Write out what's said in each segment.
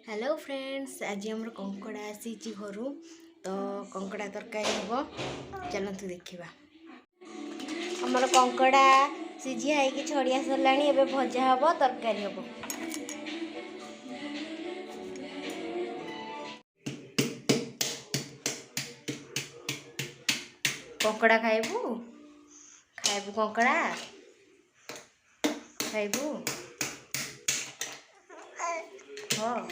Hello friends, आज आम कंकड़ा आसी घर तो कंकड़ा तरकारी हम चलतु देखा। आमर कंकड़ा सीझी है छड़िया सरला भजा हम तरकारी हम। कंकड़ा खाइबू खाइबू कंकड़ा खाइबू हाँ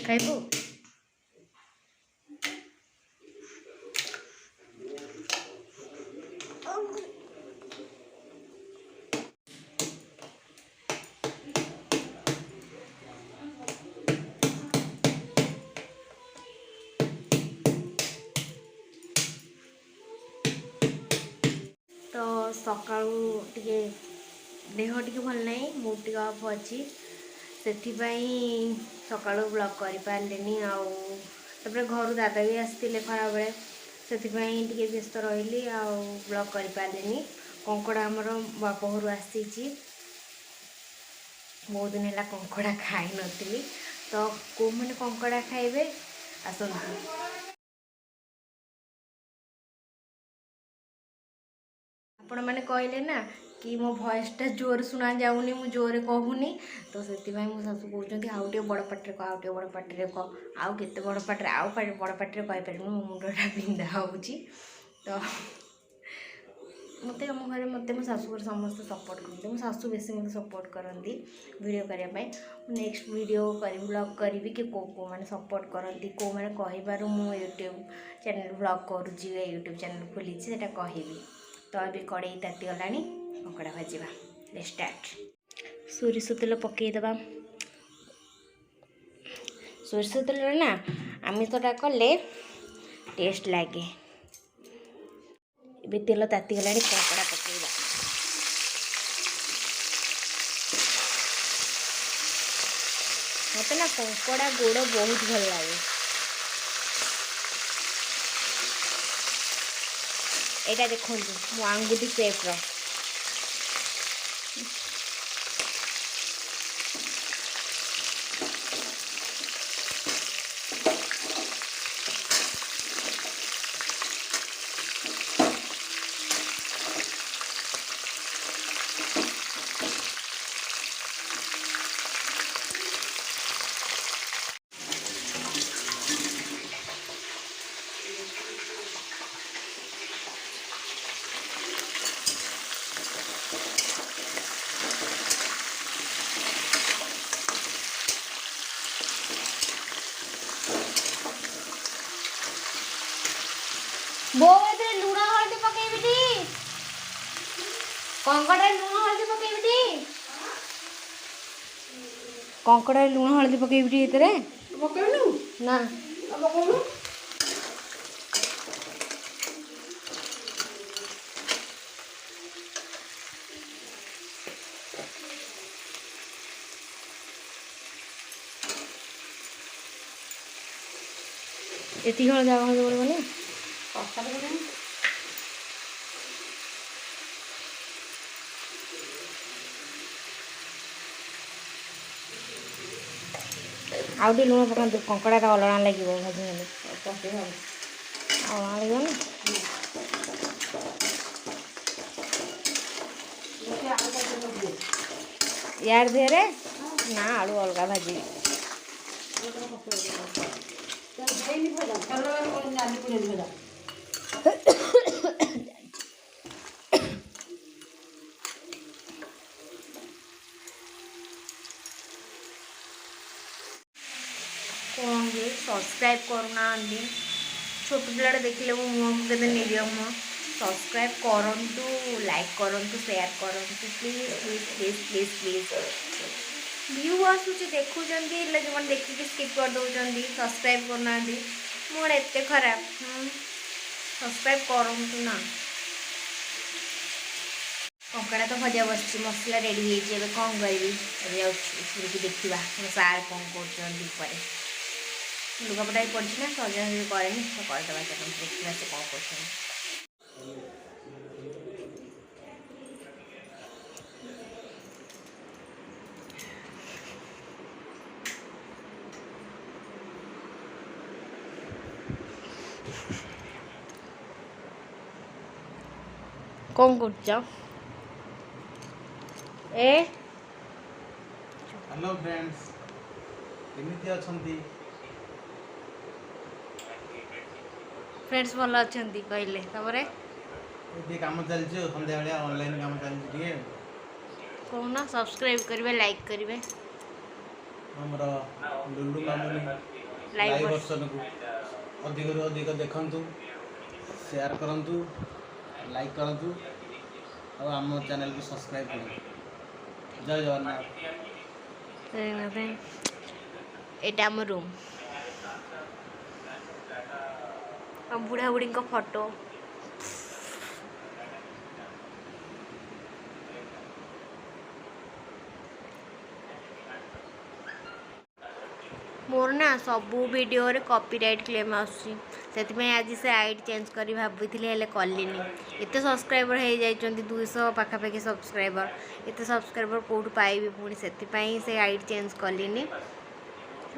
खाइबू। तो सकाळू टिके देह टिके भल नहीं, मूड टिके ऑफ अच्छी से सकाळू ब्लॉग कर पारे आउे घर दादा भी आसते खरा बेले से व्यस्त रही ब्लॉग कर पारे। कंकड़ा आमर बाप घर आसी बहुत दिन है कंकड़ा खाई नी तो कौ मैंने कंकड़ा खाइबे आसतु। आपण मैंने कहले ना कि मो भॉइसटा जोर शुणा जाऊनी, मु जोर कहूनी तो से मो शाशु कहते आउ टे बड़ पाटे कह, आउ टे बड़ पाटे कह, आउ केते बड़ पाटे आउ बड़ पाटे कहीपर मो मुंडा बिंधा हो। तो मत आम घर मत मो शाशुघर समस्त सपोर्ट करते, मो शाशु बेसी मत सपोर्ट करती वीडियो करने। नेक्स्ट वीडियो कर ब्लॉग करी कि को मैंने सपोर्ट करती को मैंने कहीबार मु यूट्यूब चैनल ब्लॉग करुँची यूट्यूब चैनल खोली से कहबी। तो अभी कड़े ताती गला कंकड़ा भाजा स्टार्ट। सोरिष तेल पकईदबा। सोरिष तेल ना आमिषटा कले टेस्ट लगे। ये तेल ताती गला कंकड़ा पकईबा। मत ना कंकड़ा गोड़ बहुत भल लगे। यहाँ देखो मो आंगुठी सेप रो बो लुण हल्दी पकईबी कंकड़ा लुण हल्दी पकईबी कंकड़ा लुण हल्दी पकईबी पकईलु ना एति हल जागा हल पड़े आउ टे लुण पकातु कंकड़ा अलणा लगे भाजी अलणा लगे यार देहरे ना आलू अलग भाजी कौन सब्सक्राइब करूना छोट पिला देखिले मो मुँह के निरीह मुँह सब्सक्राइब करंतु, लाइक करंतु, शेयर करंतु please please please please please. View आसूची देखुं जो मैंने देखिए स्किप कर दौरान सब्सक्राइब करना मोड़ एत खराब सब्सक्राइब करंतु ना। कंकड़ा तो भजा बस मसला रेडी हो कौन करी देखा सार कौन कर लुगापटा भी पड़ी ना सजा कैनि तो करदे देखा से कौन कर। कौन कर ए हेलो फ्रेंड्स केमिति अछंती फ्रेंड्स भल अच्छा कहले ये काम चलछि संध्या बेला ऑनलाइन काम चलछि टिके कहना सब्सक्राइब करेंगे लाइक करेंगे हमर लुलु मामुनी लाइव वर्षन को अधिक अधिक देखंतु शेयर करंतु लाइक करंतु और आम चैनल को सब्सक्राइब करंतु जय जगन्नाथ एटा आम रूम बुढ़ा बुढ़ी फोटो मोर ना सबू वीडियो रे कॉपीराइट क्लेम आसी आज से आईडी चेंज करी भाभी हेले कलिनी एत सब्सक्राइबर हो जाइए 200 पाखापाखि सब्सक्राइबर एत सब्सक्राइबर कौटू पाइबी पुणी से आईडी चेंज कलिनी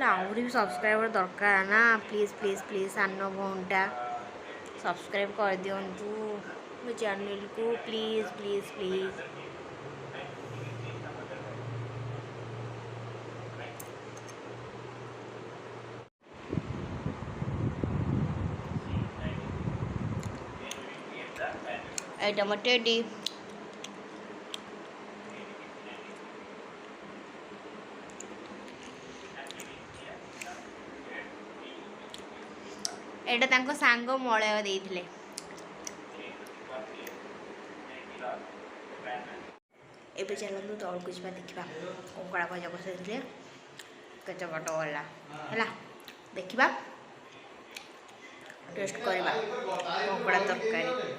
आहरी भी सब्सक्राइबर दरकार ना प्लीज प्लीज प्लीज सान भौनटा सब्सक्राइब कर दिंतु मो चैनल को प्लीज प्लीज प्लीज एटा मो टेडी एटा तांको सांग मलय देइथिले एबे चलतु तौल को जा देखा कंकड़ा भजा बसैले केच बट गला है देखा टेस्ट करवा कंकड़ा तरकारी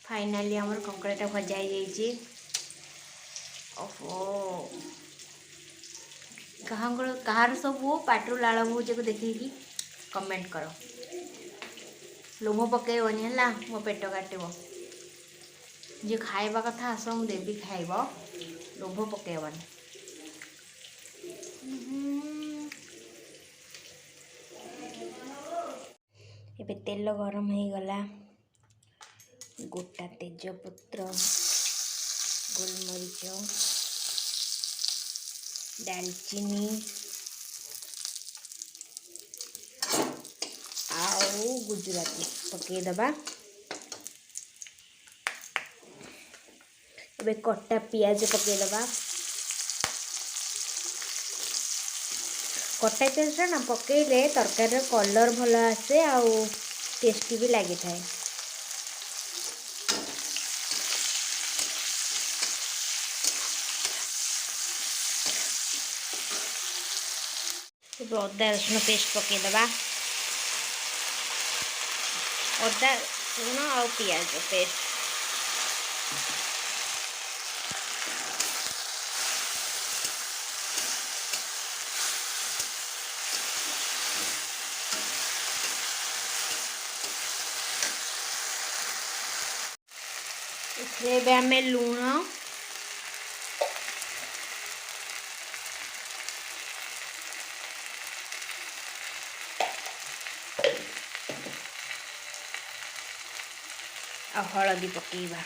फाइनाली आमर कंकड़ाटा भजा हो ओहो कहार सब पाटरू लाल बहुजे को देखी कमेंट कर लोभ पकईबनी है मो पेट काटब जी खाइबा कथा आस मु देवी खाइब लोभ पकईबनी एबे तेल गरम हो गला गोटा तेजपत्र गोलमरीच दालचीनी आउ गुजराती पकईदबा एबे कटा पियाज पकईदबा कटा पियाज ना पकईले तरकारी कलर भल आसे आउ टेस्टी भी लगी थाए अदा रसुण पेस्ट पकईदबा अदा रसुण आ पियाज पेस्ट इसलिए आम लुण आ हलदी पकईबा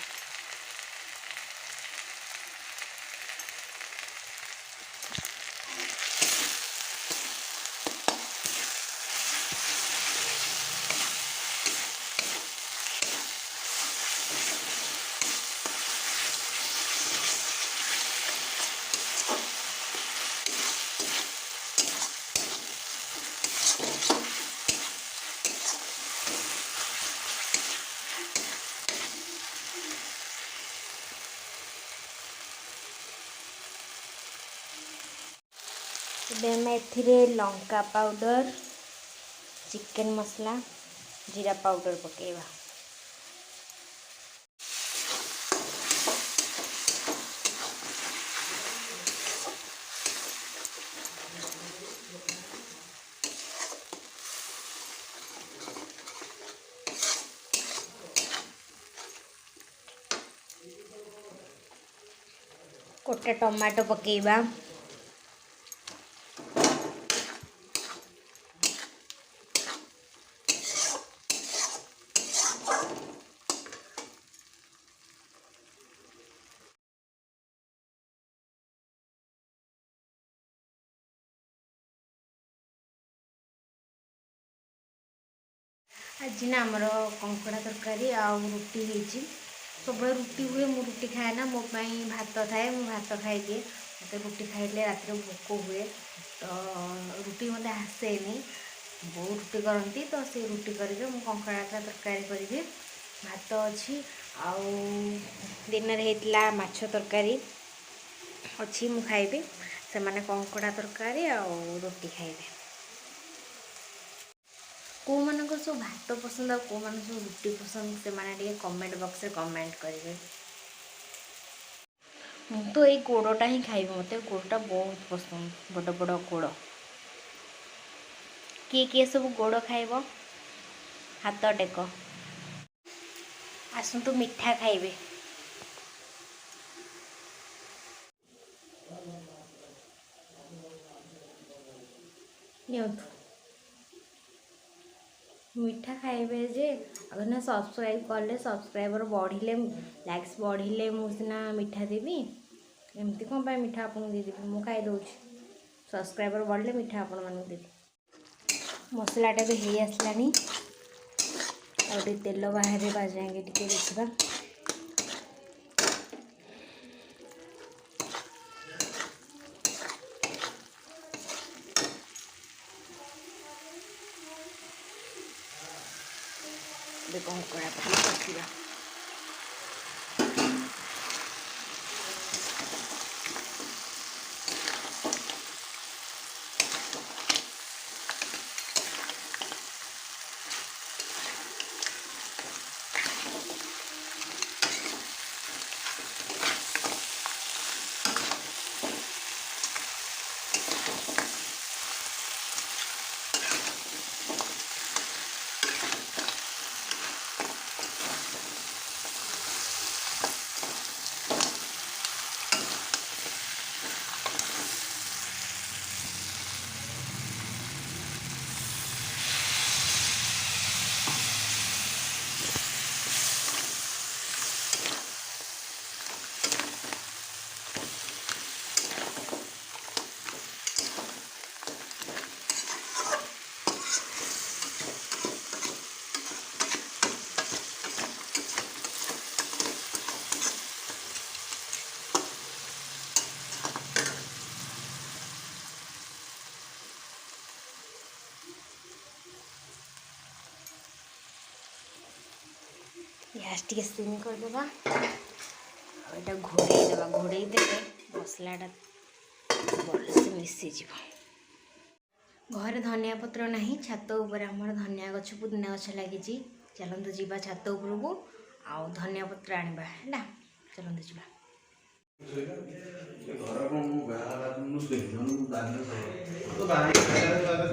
लंका पाउडर चिकन मसला जीरा पाउडर पकेबा गोटे टमाटो पकेबा आज ना आमर कंकड़ा तरकारी आउ रुटी होती सब रुटी हुए मु रुटी खाए ना मो भात थाए मु भात खाईदिए मत रुटी खाइले रात भोक हुए तो रुटी मत आसेनी बो रुटी करती तो से रुटी करके मु कंकड़ा तरकारी करी भात अच्छी आउ दिन होता माछ तरकारी अच्छी मु खाइबी से माने कंकड़ा तरकारी आउ रुटी खाइबे को मानक सब भात पसंद को मान सब रुटी पसंद से माने कमेंट बॉक्स में कमेंट करेंगे। मु तो ये गोड़टा ही खाइबी मत गोड़टा बहुत पसंद बड़ बड़ गोड़ किए किए सब गोड़ खाइब हाथ टेक आसतु मिठा खाइबे मिठा खाइबे जे अगर ना सब्सक्राइब कले सब्सक्राइबर बढ़िले लाइक्स बढ़िले मुझे मिठा देवी एमती कौन पाई मिठा आपको देदेवी मु खाई दूची सब्सक्राइबर बढ़ले मिठा आपण मानक देवी मसलाटा भी हो आसलानी और तेल बाहर बाजाएंगे टी देखा कंकड़ा पकड़ा गैस टी सिम करदेवा यहाँ घोड़े देवे मसलाटा भलसे मिसीज घर धनिया पत्र नहीं छात उपर आमर धनिया गछ पुदीना गछ लगी चलतु जीवा छात उपरकू आउ धनिया पत्र आनिबा है चलतु जीवा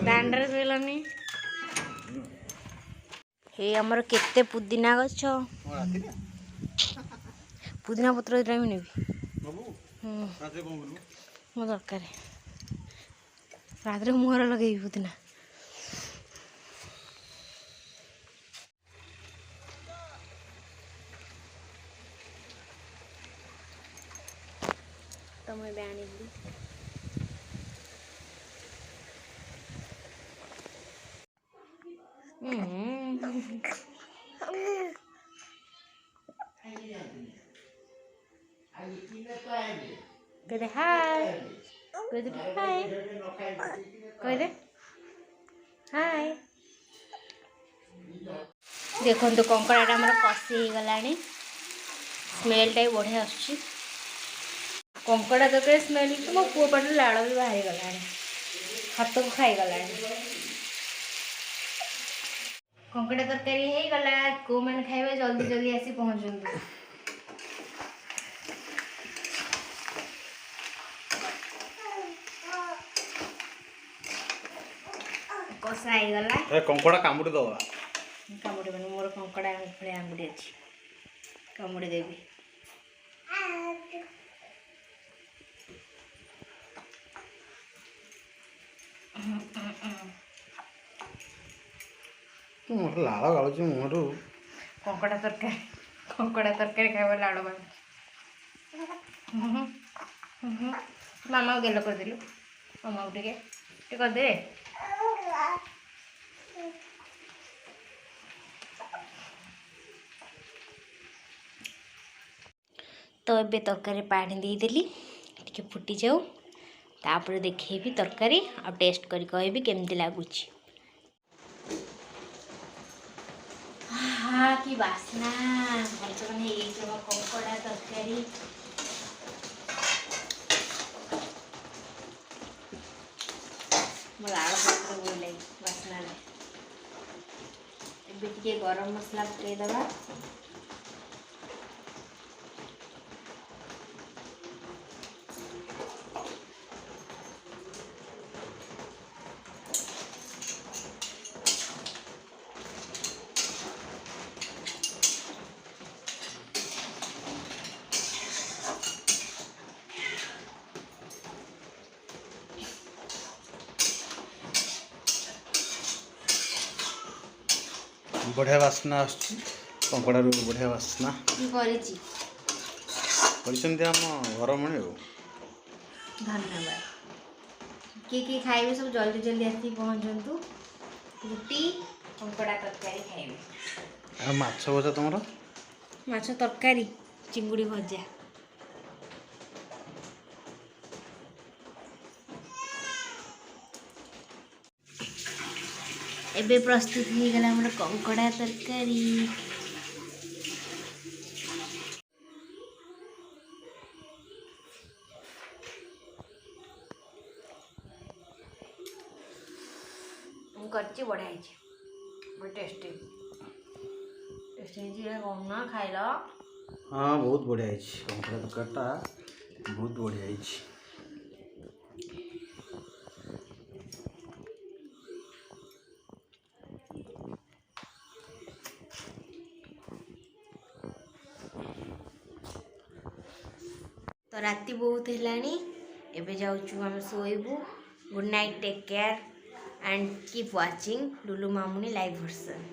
दांडर शोलनी हे आमर केते पुदीना गछ पुदीना पत्र दिटा भी मो दरकार रात मुहर लगे पुदीना तो मैं आनी कहते हाय कहते हाय कहते हाय देखो तो कंकड़ा आमर कषि हो गला स्मेलटा भी बढ़िया आसुची कंकड़ा तक स्मेल तो मो पुओ पटे लाड़ भी बाहरी गला हाथ को खाई गला कंकड़ा तरकारी हो गला को मैंने खाइबे जल्दी जल्दी आसी पहुँचु कषा हो कंकड़ा कामुड़ी दवा कामुड़ी बनी मोर कंकड़ा भाई आंगुड़ी अच्छी कामुड़ी देवी तू लाड़ गालुच मुहर कंकड़ा तरकारी खाइब लाड़ बाल मामा गेल करदेलु मामा को टे करदे तो ये तरकारी पानी देदेली टिके फुटी जाऊ तापर देखी तरकारी आ टेस्ट करी कहबी केमती लगुच। हाँ कि बास्ना मैंने कंकड़ा तरकारी मोर आड़ पत्र बोल लगे बास्ना टे गरम मसला पकईदबा बढ़िया बास्ना आसुची कंकड़ा बढ़िया बास्ना करछन्ती आम घर मणि। धन्यवाद किए खाइबे सब जल्दी जल्दी आसी पहुँचतु रुटी कंकड़ा तरकारी खाइबे। माछ भजा तुम माछ तरकारी चिंगुड़ी भजा एबे प्रस्तुत हो गला हमर कंकड़ा तरकारी। करची बढ़िया टेस्टी टेस्टी कौन खाइल। हाँ बहुत बढ़िया है कंकड़ा तरकारीटा बहुत बढ़िया है। तो राति बहुत है एबे जाऊँ आम शोबू। Good night take care and keep watching Lulu Mamuni live version.